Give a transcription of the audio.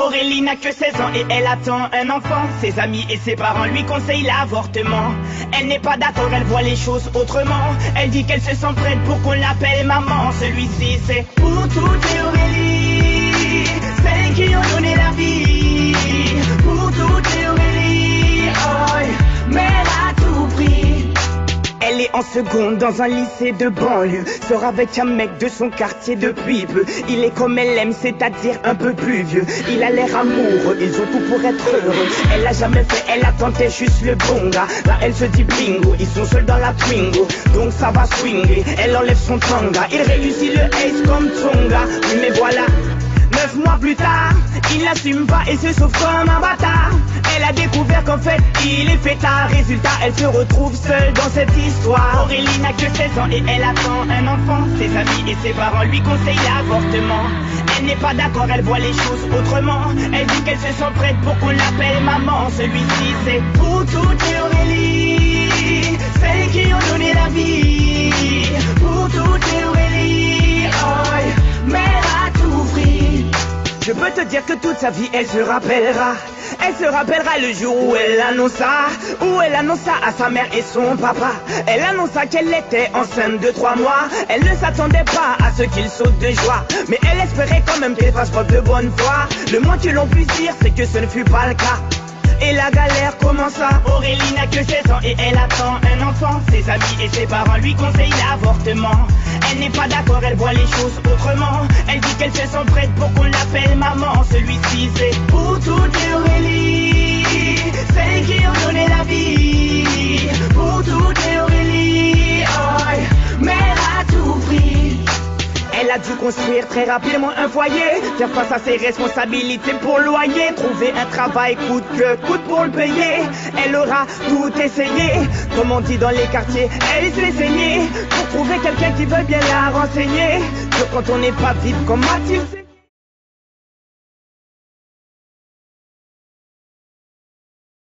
Aurélie n'a que 16 ans et elle attend un enfant. Ses amis et ses parents lui conseillent l'avortement. Elle n'est pas d'accord, elle voit les choses autrement. Elle dit qu'elle se sent prête pour qu'on l'appelle maman. Celui-ci c'est pour toutes les Aurélie, celles qui ont donné la vie. Pour toutes les Aurélie, oh, mère à tout prix. Elle est en seconde dans un lycée de banlieue. Sort avec un mec de son quartier depuis peu. Il est comme elle aime, c'est-à-dire un peu plus vieux. Il a l'air amoureux, ils ont tout pour être heureux. Elle l'a jamais fait, elle attendait juste le bon gars. Là elle se dit bingo, ils sont seuls dans la Twingo. Donc ça va swinger, elle enlève son tanga. Il réussit le ace comme Tonga. Oui mais voilà, 9 mois plus tard, il n'assume pas et se sauve comme un bâtard. Elle a découvert qu'en fait il est fêtard. Résultat, elle se retrouve seule dans cette histoire. Aurélie n'a que 16 ans et elle attend un enfant. Ses amis et ses parents lui conseillent l'avortement. Elle n'est pas d'accord, elle voit les choses autrement. Elle dit qu'elle se sent prête pour qu'on l'appelle maman. Celui-ci c'est pour toutes les Aurélie, celles qui ont donné la vie. Pour toutes les Aurélie, oh, mère à tout prix. Je peux te dire que toute sa vie elle se rappellera. Elle se rappellera le jour où elle annonça à sa mère et son papa. Elle annonça qu'elle était enceinte de 3 mois. Elle ne s'attendait pas à ce qu'il saute de joie, mais elle espérait quand même qu'elle fasse preuve de bonne foi. Le moins que l'on puisse dire c'est que ce ne fut pas le cas. Et la galère commença. Aurélie n'a que 16 ans et elle attend un enfant. Ses amis et ses parents lui conseillent l'avortement. Elle n'est pas d'accord, elle voit les choses autrement. Elle dit qu'elle se sent prête pour qu'on l'appelle maman. Celui-ci c'est pour toutes les Aurélie, celles qui ont donné la vie. Pour toutes les Aurélie, oh, mère à tout prix. Elle a dû construire très rapidement un foyer, faire face à ses responsabilités pour le loyer, trouver un travail coûte que coûte pour le payer. Elle aura tout essayé, comme on dit dans les quartiers, elle s'est saignée pour trouver quelqu'un qui veut bien la renseigner. Que quand on n'est pas vite comme Mathilde.